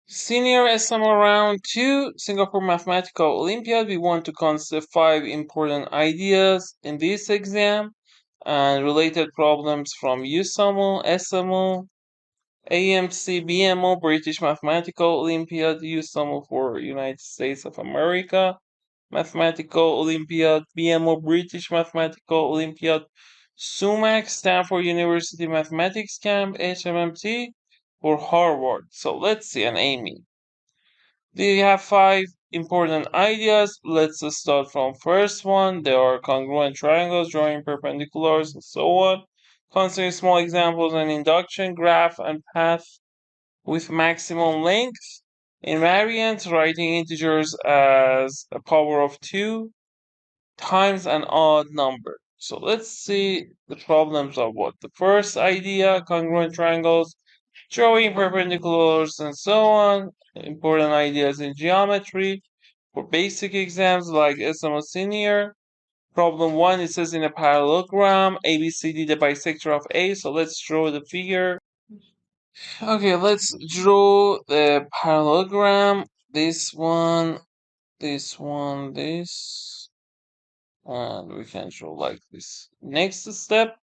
Senior SMO Round 2, Singapore Mathematical Olympiad. We want to consider 5 important ideas in this exam and related problems from USMO, SMO, AMC, BMO, British Mathematical Olympiad, USMO for United States of America, Mathematical Olympiad, BMO, British Mathematical Olympiad, SUMAC, Stanford University Mathematics Camp, HMMT for Harvard. So let's see, and Amy. We have 5 important ideas. Let's start from first one. There are congruent triangles drawing perpendiculars and so on. Considering small examples and induction, graph and path with maximum length. Invariant, writing integers as a power of 2 times an odd number. So let's see the problems of what? The first idea, congruent triangles, drawing perpendiculars and so on. Important ideas in geometry for basic exams like SMO Senior. Problem 1, it says in a parallelogram, ABCD the bisector of A. So let's draw the figure. Okay, let's draw the parallelogram. This one, this one, this. And we can draw like this. Next step,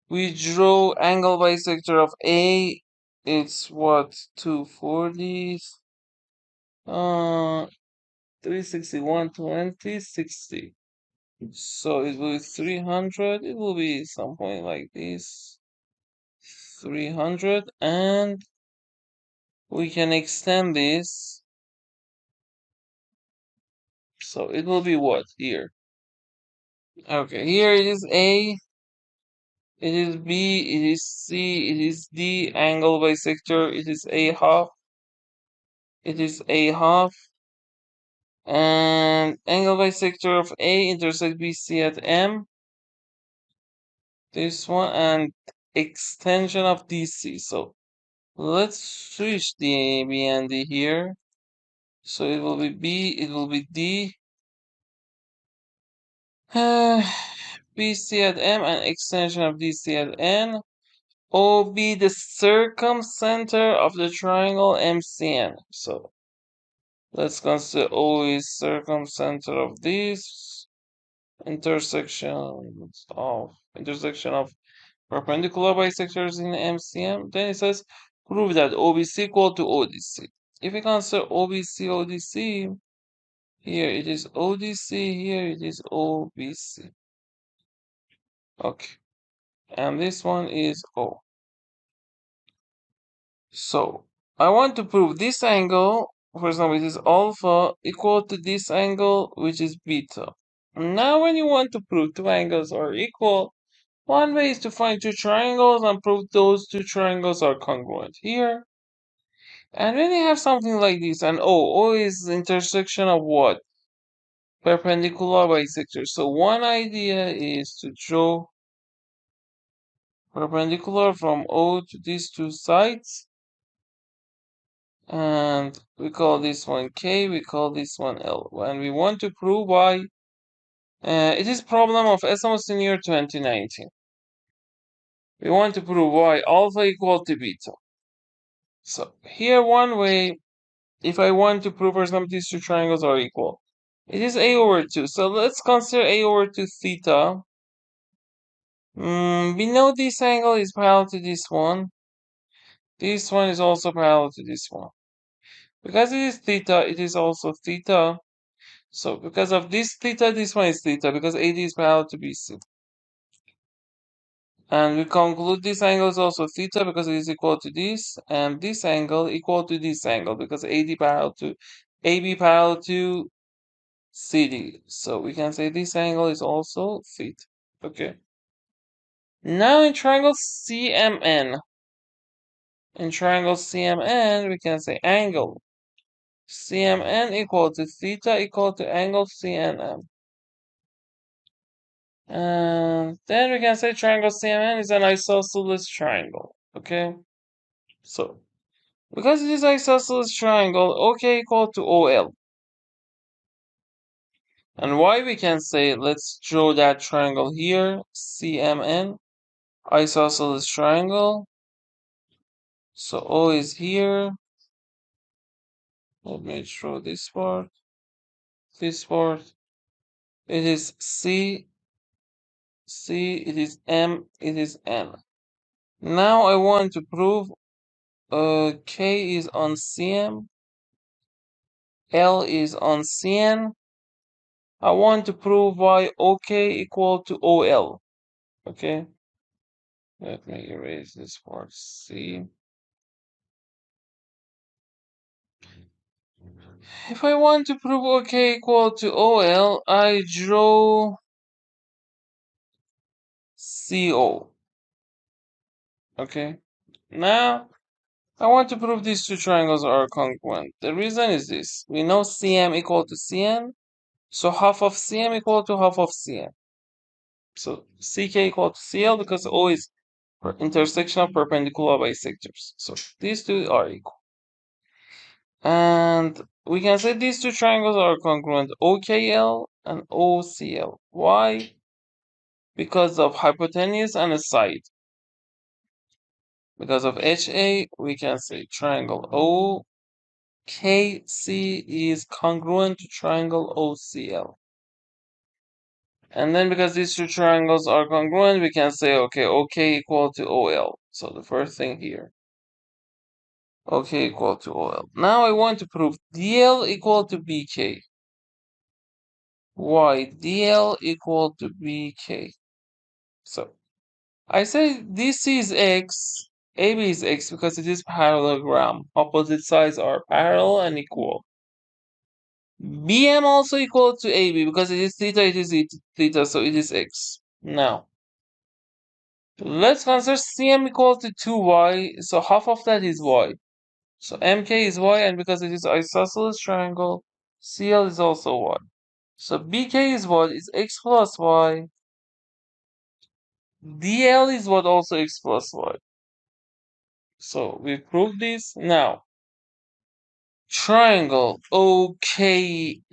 we draw angle bisector of A. It's what, 240, 361, 20, 60. So it will be 300. It will be something like this. 300, and we can extend this. So it will be what here? Okay, here it is A, it is B, it is C, it is D, angle bisector, it is A half, it is A half, and angle bisector of A intersect BC at M, this one, and extension of DC. So let's switch the B and D here. So it will be B, it will be D, BC at M, and extension of DC at N. OB, the circumcenter of the triangle MCN. So let's consider O is circumcenter of this intersection of perpendicular bisectors in MCM. Then it says prove that OBC equal to ODC. If we consider OBC, ODC, here it is ODC, here it is OBC. Okay, and this one is O. So I want to prove this angle, for example, it is alpha equal to this angle, which is beta. Now, when you want to prove two angles are equal, one way is to find two triangles and prove those two triangles are congruent here. And when you have something like this, and O is the intersection of what? Perpendicular bisectors. So one idea is to draw perpendicular from O to these two sides. And we call this one K, we call this one L. And we want to prove why. It is problem of SMO Senior 2019. We want to prove why alpha equal to beta. So here one way, if I want to prove, for example, these two triangles are equal, it is A over 2. So let's consider A over 2 theta. We know this angle is parallel to this one. This one is also parallel to this one. Because it is theta, it is also theta. So because of this theta, this one is theta, because AD is parallel to BC. And we conclude this angle is also theta because it is equal to this, and this angle equal to this angle because AD parallel to AB parallel to CD. So we can say this angle is also theta. Okay. Now in triangle CMN. In triangle CMN, we can say angle CMN equal to theta equal to angle CNM. And then we can say triangle CMN is an isosceles triangle. Okay. So because it is isosceles triangle, OK equal to OL. And why we can say, let's draw that triangle here, CMN, isosceles triangle. So O is here, Let me draw this part. This part. It is C, it is M, it is N. Now I want to prove K is on CM, L is on CN. I want to prove why OK equal to OL. Okay, let me erase this part. C. If I want to prove OK equal to OL, I draw CO. Okay, now I want to prove these two triangles are congruent. The reason is this. We know CM equal to CN, so half of CM equal to half of CN. So CK equal to CL because O is intersection of perpendicular bisectors. So these two are equal. And we can say these two triangles are congruent, OKL and OCL. Why? Because of hypotenuse and a side. Because of HA, we can say triangle OKC is congruent to triangle OCL. And then because these two triangles are congruent, we can say, okay, OK equal to OL. So the first thing here, OK equal to OL. Now I want to prove DL equal to BK. Why? DL equal to BK. So I say this is X, AB is X because it is parallelogram. Opposite sides are parallel and equal. BM also equal to AB because it is theta, it is theta, so it is X. Now, let's consider CM equal to 2y, so half of that is y. So MK is y, and because it is isosceles triangle, CL is also y. So BK is what? Is x plus y. DL is what? Also x plus y. So we proved this. Now, triangle OKB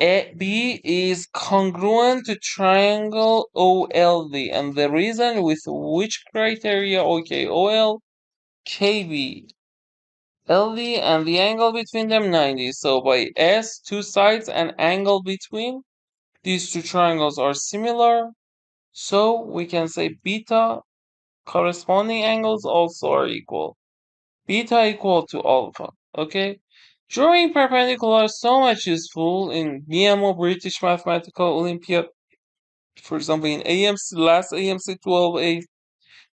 is congruent to triangle OLB. And the reason with which criteria OKOL? KB LD and the angle between them 90. So by S, two sides and angle between these two triangles are similar. So we can say beta corresponding angles also are equal. Beta equal to alpha. Okay? Drawing perpendicular is so much useful in BMO British Mathematical Olympiad. For example, in AMC, last AMC 12A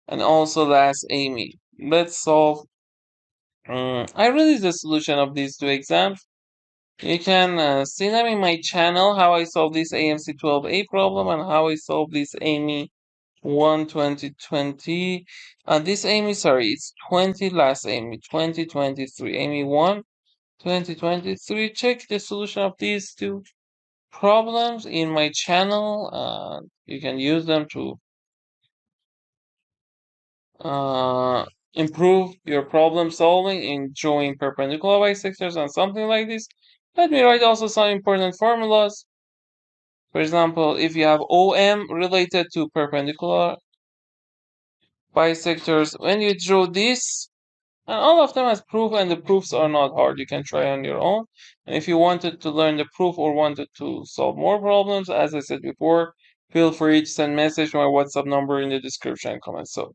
and also last AME. Let's solve. I released the solution of these two exams. You can see them in my channel, how I solved this AMC 12A problem and how I solved this AME 1 2020. This AME, sorry, it's 20 last AME 2023. AME 1 2023. Check the solution of these two problems in my channel. You can use them to uh, improve your problem solving in drawing perpendicular bisectors and something like this. Let me write also some important formulas. For example, if you have OM related to perpendicular bisectors, when you draw this, and all of them has proof, and the proofs are not hard. You can try on your own. And if you wanted to learn the proof or wanted to solve more problems, as I said before, feel free to send message to my WhatsApp number in the description and comments. So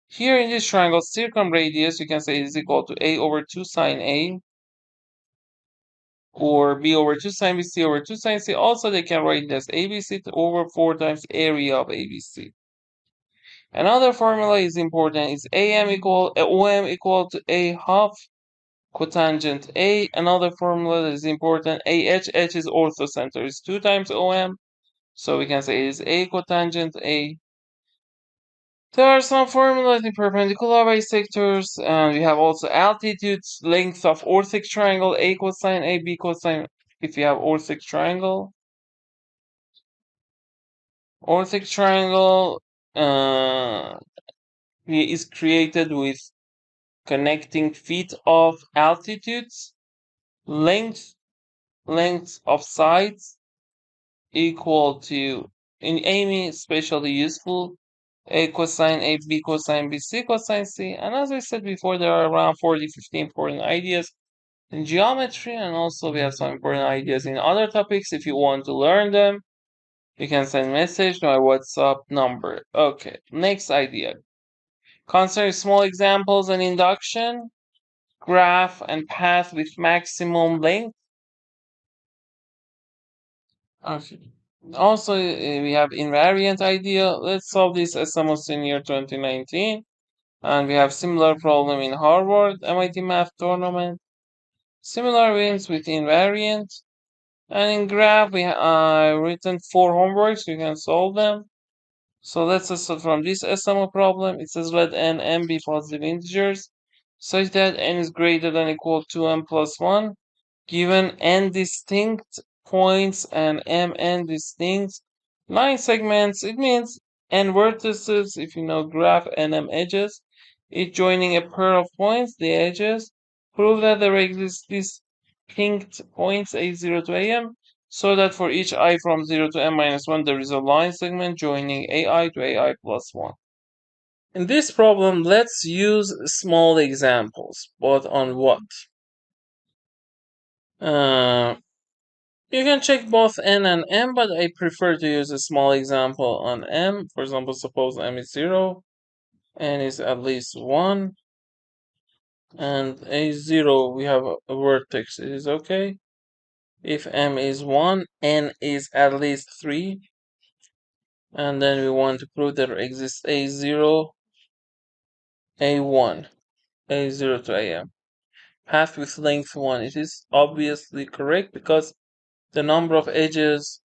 here in this triangle, circumradius, you can say is equal to A over 2 sine A, or B over 2 sine B, C over 2 sine C. Also, they can write it as ABC over 4 times area of ABC. Another formula is important. Is OM equal to A half cotangent A. Another formula that is important. H is orthocenter. It's 2 times OM. So we can say it is A cotangent A. There are some formulas in perpendicular bisectors, and we have also altitudes, length of orthic triangle, A cosine A, B cosine, if you have orthic triangle. Orthic triangle is created with connecting feet of altitudes, length of sides equal to, in AME, especially useful, A cosine A, B cosine B, C cosine C. And as I said before, there are around 40, 50 important ideas in geometry, and also we have some important ideas in other topics. If you want to learn them, you can send message to my WhatsApp number. Okay, next idea. Consider small examples and induction, graph and path with maximum length. Okay. Also, we have invariant idea. Let's solve this SMO in year 2019. And we have similar problem in Harvard MIT Math Tournament. Similar wins with invariant. And in graph, we written 4 homeworks. You can solve them. So let's start from this SMO problem. It says let n and m be positive integers such that n is greater than or equal to m plus 1. Given n distinct points and mn distinct line segments, it means n vertices, if you know graph nm edges, each joining a pair of points, the edges, prove that there exist distinct points a0 to am, so that for each I from 0 to m minus 1 there is a line segment joining ai to ai plus 1. In this problem, let's use small examples, but on what? You can check both n and m, but I prefer to use a small example on m. For example, suppose m is 0, n is at least 1, and a0 we have a vertex. It is okay. If m is 1, n is at least 3, and then we want to prove that there exists a0, a1, a0 to am. Path with length 1. It is obviously correct because the number of edges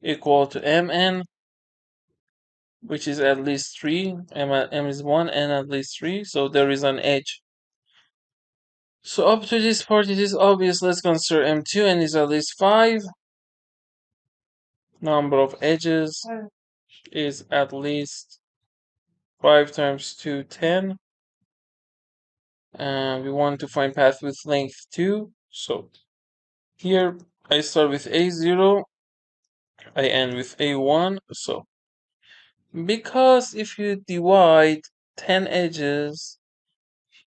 equal to mn, which is at least 3. M is 1 and at least 3, so there is an edge. So up to this part it is obvious. Let's consider M2, and is at least 5. Number of edges is at least 5 times 2, 10. And we want to find path with length 2. So here I start with A0, I end with A1. So because if you divide 10 edges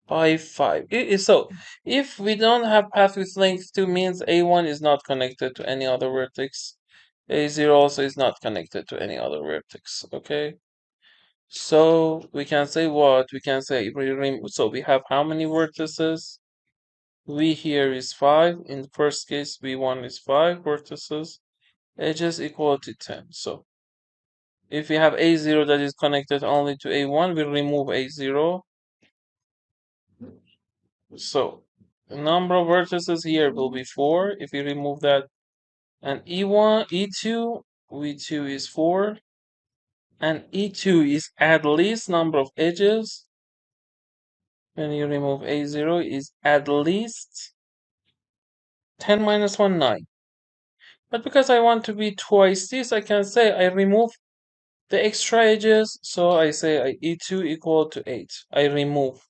by 5, so if we don't have path with length 2, means A1 is not connected to any other vertex. A0 also is not connected to any other vertex. Okay, so we can say what? We can say, so we have how many vertices? V here is 5. In the first case, V1 is 5 vertices. Edges equal to 10. So if we have A0 that is connected only to A1, we remove A0. So the number of vertices here will be 4 if we remove that. And E1, E2, V2 is 4. And E2 is at least number of edges. When you remove A0 is at least 10 minus 1, 9. But because I want to be twice this, I can say I remove the extra edges. So I say E2 equal to 8. I remove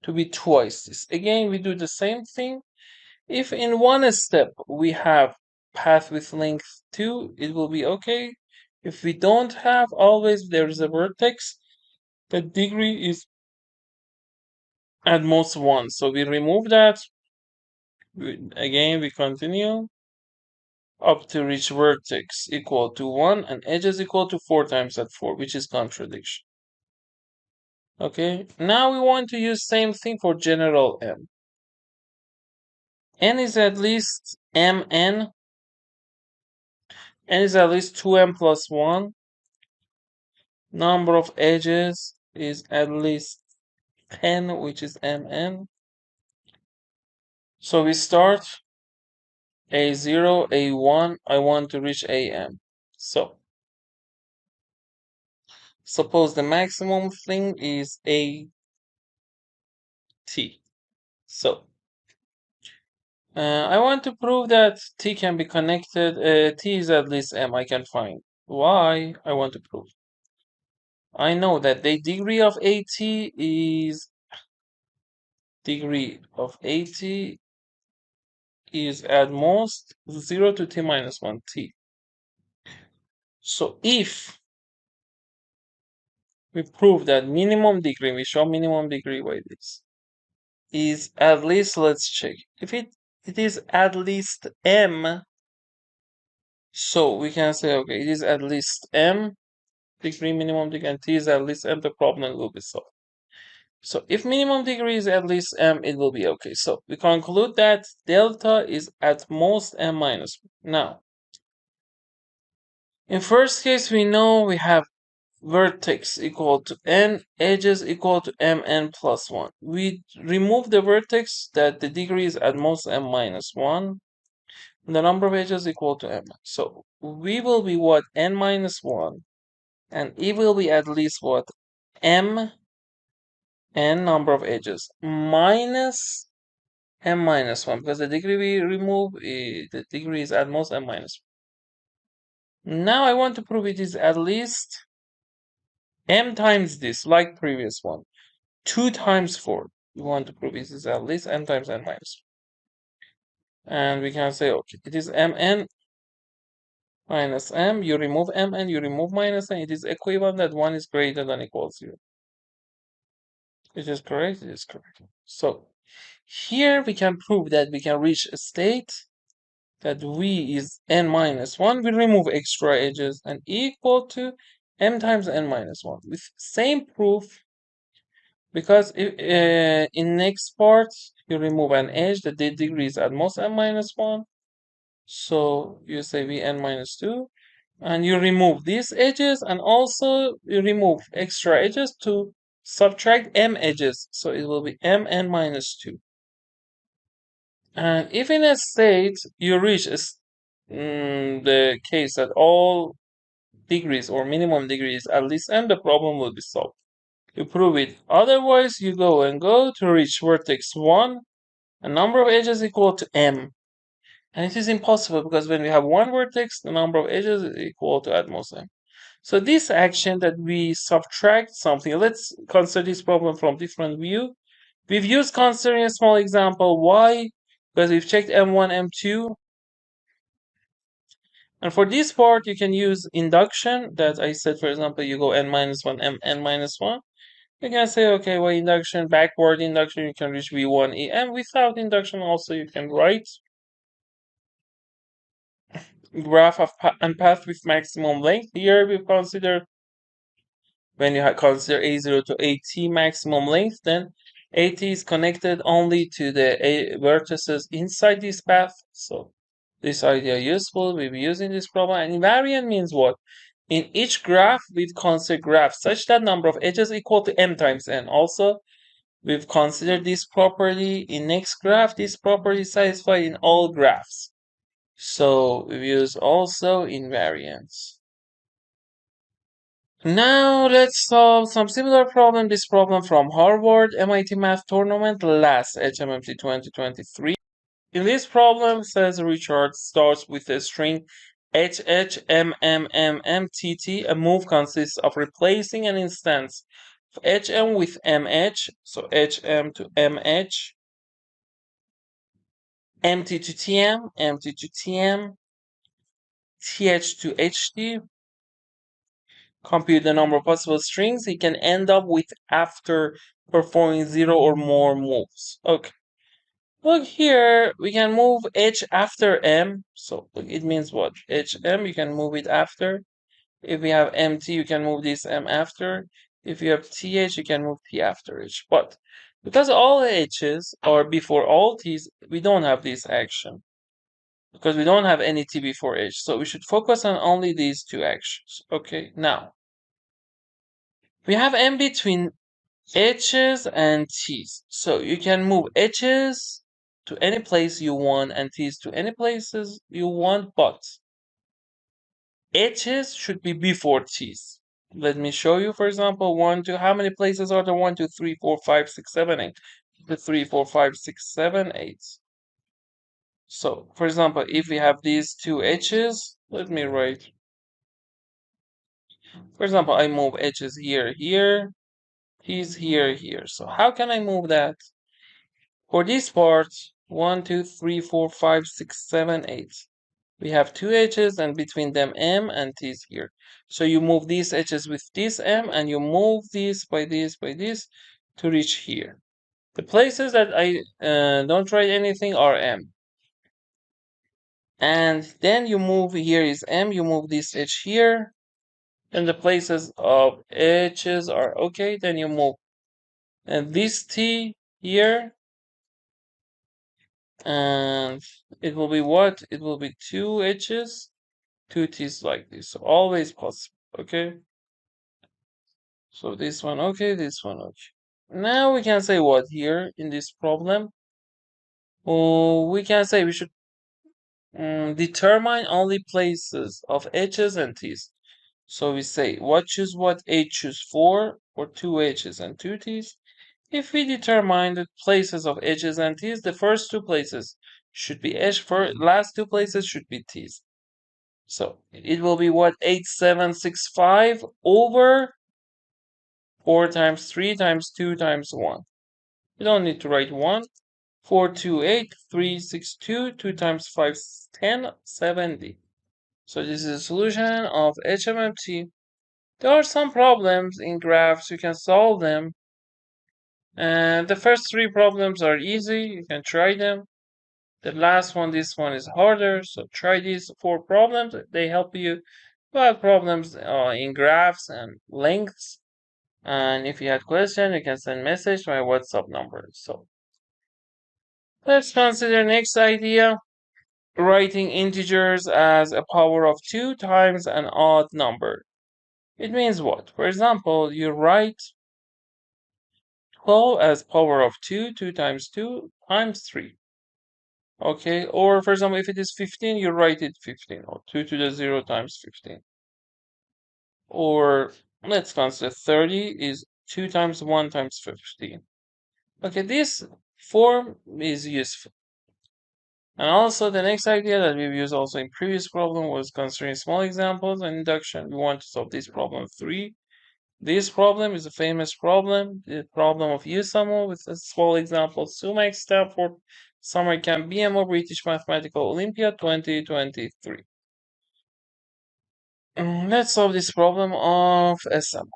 to be twice this. Again, we do the same thing. If in one step we have path with length 2, it will be okay. If we don't have, always there is a vertex. The degree is at most 1. So we remove that. Again, we continue up to reach vertex equal to 1 and edges equal to 4 times that 4, which is contradiction. Okay, now we want to use same thing for general m. N is at least mn. N is at least 2m plus 1. Number of edges is at least 10, which is mn. So we start a0, a1. I want to reach am. So suppose the maximum thing is a t. So I want to prove that t can be connected. T is at least m. I can find. Why? I want to prove. I know that the degree of AT is at most 0 to t minus 1 t. So if we prove that minimum degree, we show minimum degree by this. is at least, let's check. If it is at least m, so we can say, okay, it is at least m degree, minimum degree, and t is at least m, the problem will be solved. So if minimum degree is at least m, it will be okay. So we conclude that delta is at most m minus 1. Now, in first case, we know we have vertex equal to n, edges equal to mn plus 1. We remove the vertex that the degree is at most m minus 1. And the number of edges equal to m. So we will be what? N minus 1. And it will be at least what? M n number of edges minus m minus 1. Because the degree we remove, the degree is at most m minus 1. Now I want to prove it is at least m times this, like previous one. 2 times 4. We want to prove it is at least m times n minus 1. And we can say, okay, it is mn minus m. You remove m and you remove minus n. It is equivalent that 1 is greater than equals 0. It is correct? It is correct. So here we can prove that we can reach a state that v is n minus 1. We remove extra edges and equal to m times n minus 1. With same proof, because if, in next part you remove an edge, the degree is at most m minus 1. So you say v n minus 2. And you remove these edges and also you remove extra edges to subtract m edges. So it will be mn minus 2. And if in a state you reach the case that all degrees or minimum degrees at least m, the problem will be solved. You prove it. Otherwise, you go and go to reach vertex 1, a number of edges equal to m. And it is impossible because when we have one vertex, the number of edges is equal to at most m. So this action that we subtract something, let's consider this problem from different view. We've used considering a small example. Why? Because we've checked m1, m2. And for this part, you can use induction that I said, for example, you go n minus 1, m n minus 1. You can say, okay, well, induction, backward induction, you can reach v1, e. And without induction, also, you can write graph of and path with maximum length. Here we consider when you consider a0 to at maximum length, then at is connected only to the vertices inside this path. So this idea useful. We'll be using this problem. And invariant means what? In each graph, we consider graph such that number of edges equal to m times n. Also, we've considered this property in next graph. This property is satisfied in all graphs. So we use also invariance. Now let's solve some similar problem. This problem from Harvard MIT Math Tournament last HMMT 2023. In this problem says Richard starts with a string HHMMMMTT. A move consists of replacing an instance of HM with MH. So HM to MH, MT to TM, MT to TM, TH to HT. Compute the number of possible strings he can end up with after performing 0 or more moves. Okay. Look here, we can move h after m. So it means what? hm, you can move it after. If we have mt, you can move this m after. If you have th, you can move t after h. But because all h's are before all t's, we don't have this action. Because we don't have any t before h. So we should focus on only these two actions. Okay, now. We have m between h's and t's. So you can move h's to any place you want and t's to any places you want, but h's should be before t's. Let me show you, for example, 1, 2, how many places are there? 1, 2, 3, 4, 5, 6, 7, 8. 3, 4, 5, 6, 7, 8. So, for example, if we have these two h's, let me write. For example, I move h's here, here, t's here, here. So how can I move that? For this part, 1, 2, 3, 4, 5, 6, 7, 8. We have two edges and between them m and t is here. So you move these edges with this m and you move this by this to reach here. The places that I don't write anything are M. And then you move, here is M, you move this H here, and the places of H's are okay, then you move and this T here, and it will be what? It will be two H's, two T's like this, so always possible, okay? So this one okay, this one okay. Now we can say what here in this problem? Oh, we can say we should determine only places of H's and T's. So we say what choose what, H choose 4 or 2 H's and 2 T's. If we determine the places of H's and T's, the first two places should be H, for last two places should be T's. So it will be what, 8765 over 4 times 3 times 2 times 1. You don't need to write 1. 428, 362, 2 times 5 is 10, 70. So this is a solution of HMMT. There are some problems in graphs, you can solve them. And the first three problems are easy, you can try them. The last one, this one is harder, so try these four problems, they help you. About problems in graphs and lengths. And if you had questions, you can send message to my WhatsApp number. So let's consider next idea. Writing integers as a power of 2 times an odd number. It means what? For example, you write 12 as power of 2, 2 times 2 times 3. Okay, or for example, if it is 15, you write it 15, or 2 to the 0 times 15. Or let's consider 30 is 2 times 1 times 15. Okay, this form is useful. And also the next idea that we've used also in previous problem was considering small examples and induction. We want to solve this problem 3. This problem is a famous problem, the problem of USMO with a small example. SUMAC Stanford Summer Camp BMO British Mathematical Olympiad 2023. Let's solve this problem of SMO.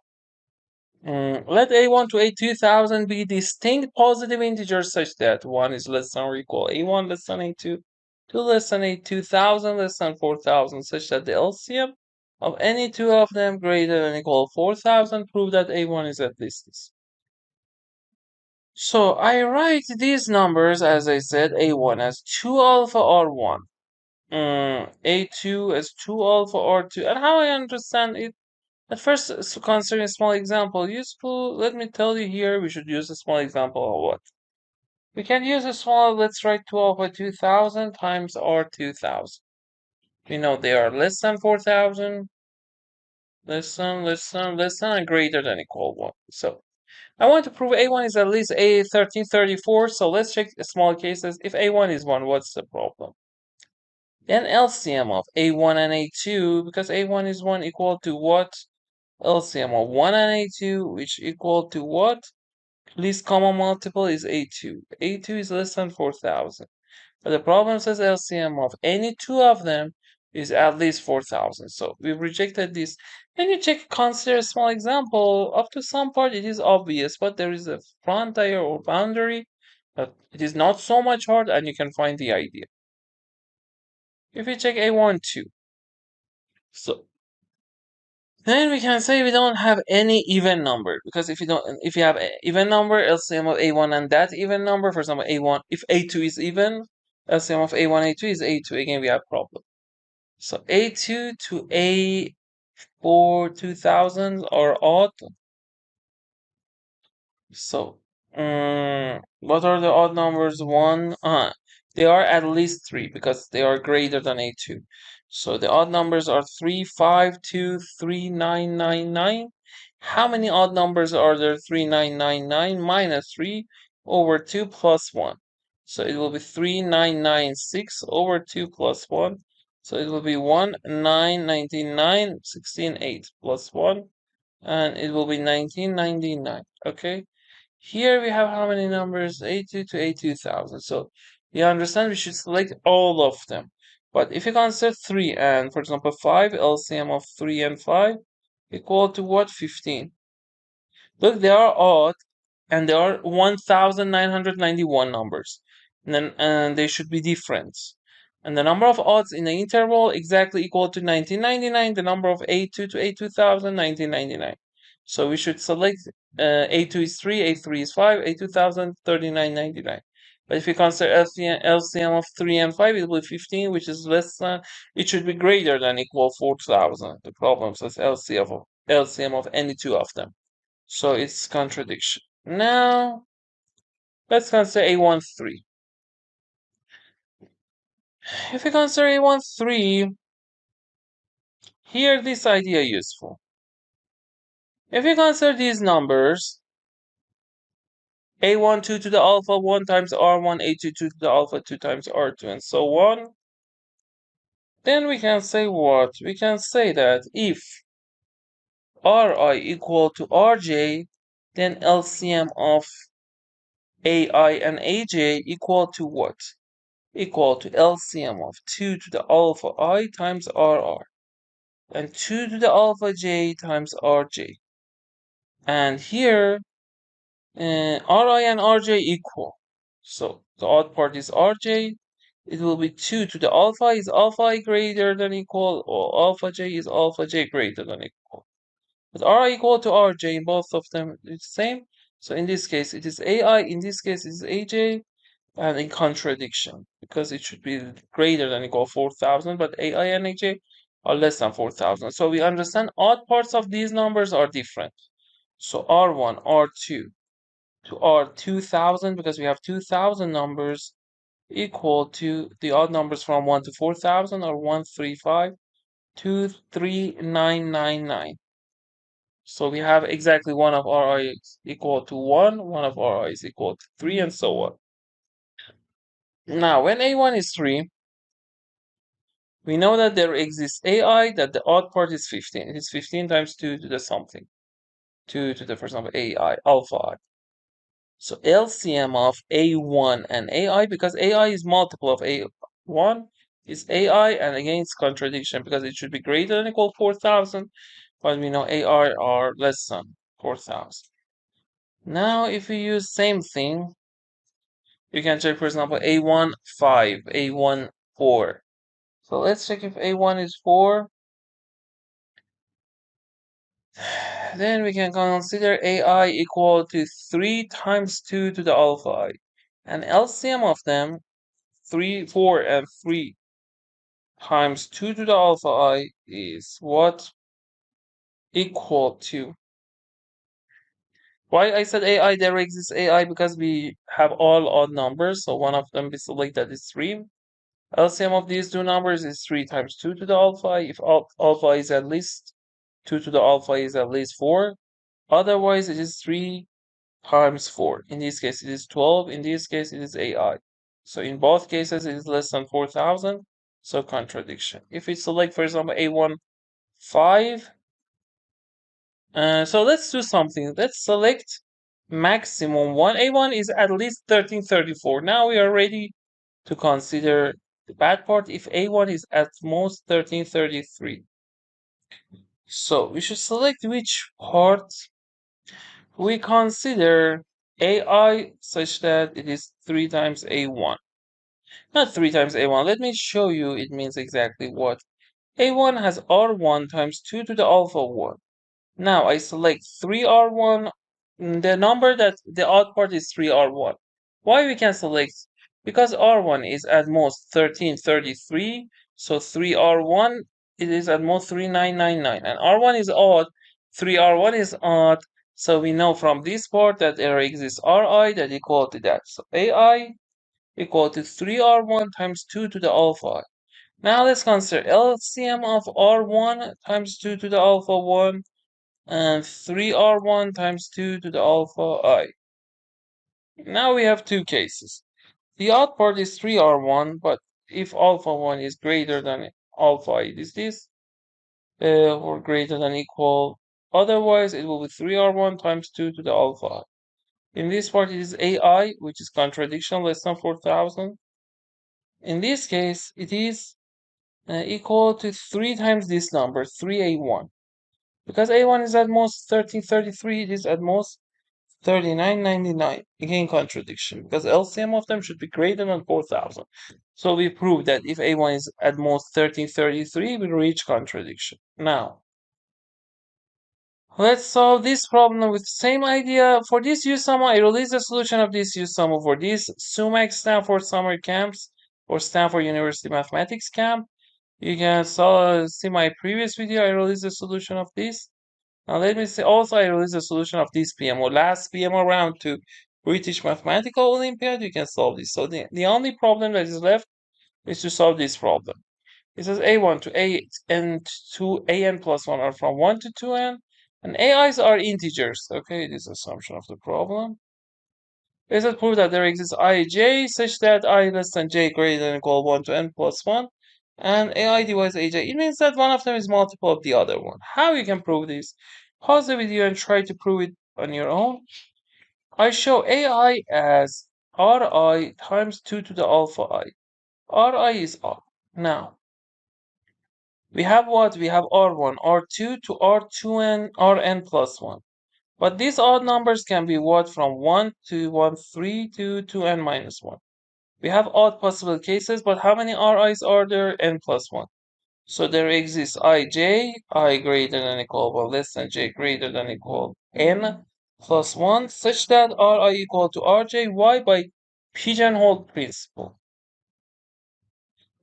Let A1 to A2000 be distinct positive integers such that 1 is less than or equal A1 less than A2, 2 less than A2000 less than 4000, such that the LCM of any two of them greater than or equal 4000. Prove that A1 is at least this. So I write these numbers, as I said, A1 as 2 alpha R1, A2 as 2 alpha R2, and how I understand it. At first, considering a small example useful, let me tell you here, we should use a small example of what? We can use a small, let's write 2 alpha 2000 times R2000. We know they are less than 4000, less than, and greater than equal 1. So I want to prove A1 is at least A1334, so let's check small cases. If A1 is 1, what's the problem? Then LCM of A1 and A2, because A1 is 1 equal to what? LCM of 1 and A2, which equal to what? Least common multiple is A2. A2 is less than 4000. But the problem says LCM of any two of them is at least 4000. So we've rejected this. And you check, consider a small example. Up to some part it is obvious, but there is a frontier or boundary. But it is not so much hard, and you can find the idea. If you check A1, 2. So then we can say we don't have any even number, because if you have an even number, LCM of A1 and that even number, for example, A1, if A2 is even, LCM of A1, A2 is A2. Again, we have problem. So A2 to A4 2000 are odd. So, what are the odd numbers? One, they are at least 3 because they are greater than A2. So the odd numbers are 3, 5, 2, 3, 9, 9, 9. How many odd numbers are there? 3, 9, 9, 9 minus 3 over 2 plus 1. So it will be 3, 9, 9, 6 over 2 plus 1. So it will be 1, 9, 99, 16, 8 plus 1. And it will be 1999. Okay. Here we have how many numbers? 82 to 82,000. So you understand we should select all of them. But if you consider 3 and, for example, 5, LCM of 3 and 5 equal to what? 15. Look, they are odd. and there are 1991 numbers, and they should be different. And the number of odds in the interval exactly equal to 1999, the number of A2 to A2000, 1999. So we should select A2 is 3, A3 is 5, A2000, 39.99. But if we consider LCM of 3 and 5, it will be 15, which is less than, it should be greater than equal 4,000. The problem says LCM of any two of them. So it's contradiction. Now, let's consider A13. If we consider A13, here this idea is useful. If we consider these numbers, A12 to the alpha 1 times R1, A22 to the alpha 2 times R2, and so on, then we can say what? We can say that if Ri equal to Rj, then LCM of Ai and Aj equal to what? Equal to LCM of 2 to the alpha I times Rr, and 2 to the alpha j times Rj. And here, Ri and Rj equal. So the odd part is Rj. It will be 2 to the alpha is alpha I greater than equal, or alpha j is alpha j greater than equal. But R equal to Rj in both of them is the same. So in this case it is Ai, in this case it is Aj, and in contradiction, because it should be greater than equal 4,000, but Ai and Aj are less than 4,000. So we understand odd parts of these numbers are different. So R1, R2 to R2000, because we have 2,000 numbers, equal to the odd numbers from 1 to 4,000 are 135, 23999. So we have exactly one of Ri is equal to 1 of Ri is equal to 3, and so on. Now, when A1 is 3, we know that there exists Ai, that the odd part is 15. It is 15 times 2 to the something. 2 to the, for example, Ai, alpha I. So LCM of A1 and Ai, because Ai is multiple of A1, is Ai, and again it's contradiction because it should be greater than equal 4,000, but we know Ai are less than 4,000. Now if we use same thing, you can check, for example, A1 5, A1 4. So let's check if A1 is 4. Then we can consider Ai equal to 3 times 2 to the alpha I. And LCM of them, 3, 4, and 3 times 2 to the alpha I is what? Equal to. Why I said Ai, there exists Ai, because we have all odd numbers, so one of them we select that is 3. LCM of these two numbers is 3 times 2 to the alpha. If alpha is at least 2 to the alpha is at least 4. Otherwise, it is 3 times 4. In this case, it is 12. In this case, it is Ai. So in both cases, it is less than 4,000. So contradiction. If we select, for example, A1, 5. So let's do something. Let's select maximum 1. A1 is at least 1334. Now we are ready to consider the bad part if A1 is at most 1333. So we should select which part we consider AI such that it is 3 times A1. Not 3 times A1. Let me show you it means exactly what. A1 has R1 times 2 to the alpha 1. Now I select 3R1. The number that the odd part is 3R1. Why we can select? Because R1 is at most 1333. So 3R1 it is at most 3999. And R1 is odd. 3R1 is odd. So we know from this part that there exists Ri that equal to that. So Ai equal to 3R1 times 2 to the alpha. Now let's consider LCM of R1 times 2 to the alpha 1 and 3R1 times 2 to the alpha I. Now we have two cases. The odd part is 3R1, but if alpha 1 is greater than alpha I, it is this, or greater than equal. Otherwise, it will be 3R1 times 2 to the alpha I. In this part, it is AI, which is contradiction less than 4,000. In this case, it is equal to 3 times this number, 3A1. Because A1 is at most 1333, it is at most 3999. Again, contradiction, because LCM of them should be greater than 4000. So we prove that if A1 is at most 1333, we reach contradiction. Now, let's solve this problem with the same idea. For this use SUMO, I release the solution of this use SUMO for this SUMAC Stanford summer camps or Stanford University mathematics camp. You can see my previous video. I released the solution of this. Now let me see. Also, I released the solution of this PMO. Last PMO round 2, British Mathematical Olympiad. You can solve this. So the only problem that is left is to solve this problem. It says A1 to AN to AN plus 1 are from 1 to 2n. And AIs are integers. Okay, this is assumption of the problem. It says prove that there exists ij such that I less than j greater than or equal 1 to n plus 1. And AI divides aj. It means that one of them is multiple of the other one. How you can prove this? Pause the video and try to prove it on your own. I show AI as Ri times 2 to the alpha I. Ri is odd. Now, we have what? We have R1, R2 to R2n, Rn plus 1. But these odd numbers can be what? From 1 to 1, 3 to 2n minus 1. We have odd possible cases, but how many Ri's are there? N plus 1. So there exists ij, I greater than equal 1 less than j greater than equal n plus 1, such that Ri equal to Rj. Why? By pigeonhole principle.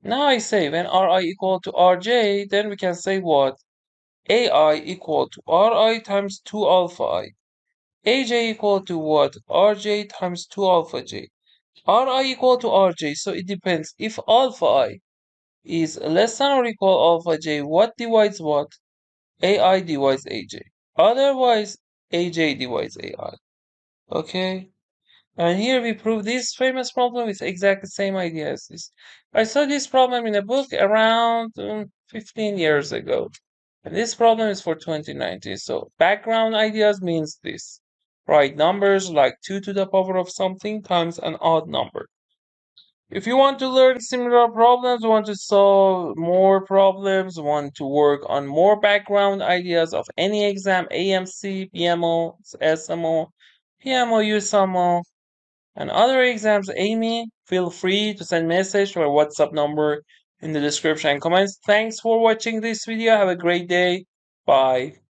Now I say when Ri equal to Rj, then we can say what? Ai equal to Ri times 2 alpha I. Aj equal to what? Rj times 2 alpha j. Ri equal to Rj, so it depends. If alpha I is less than or equal alpha j, what divides what? AI divides AJ. Otherwise, AJ divides AI. Okay? And here we prove this famous problem with exactly the same idea as this. I saw this problem in a book around 15 years ago. And this problem is for 2019. So background ideas means this. Write numbers like 2 to the power of something times an odd number. If you want to learn similar problems, want to solve more problems, want to work on more background ideas of any exam, AMC, PMO, SMO, PMO, USMO, and other exams, Amy, feel free to send message to our WhatsApp number in the description and comments. Thanks for watching this video. Have a great day. Bye.